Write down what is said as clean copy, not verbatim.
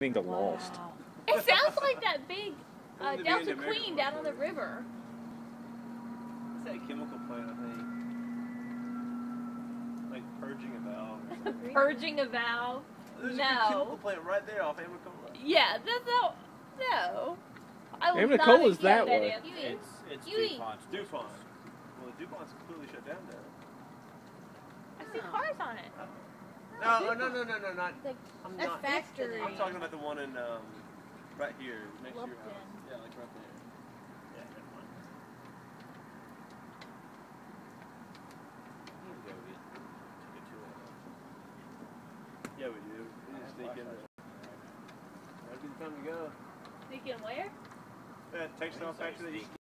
Being the Lost. It sounds like that big Delta Queen down on the river. It's that chemical plant, I think. Like purging a valve. Purging a valve? There's No. a chemical plant right there off Amicola. Yeah, that's not. No. I will Amicola's not that accept way. answer. It's Yui. DuPont's. DuPont. Well, DuPont's completely shut down now. I see cars on it. No, not. I'm That's not. factory. I'm talking about the one in right here next to your Lupton. house. Yeah, like right there. Yeah, never mind. Yeah, we do. We need to sneak in there. That'd be the time to go. Sneak in where? Yeah, takes it off back to the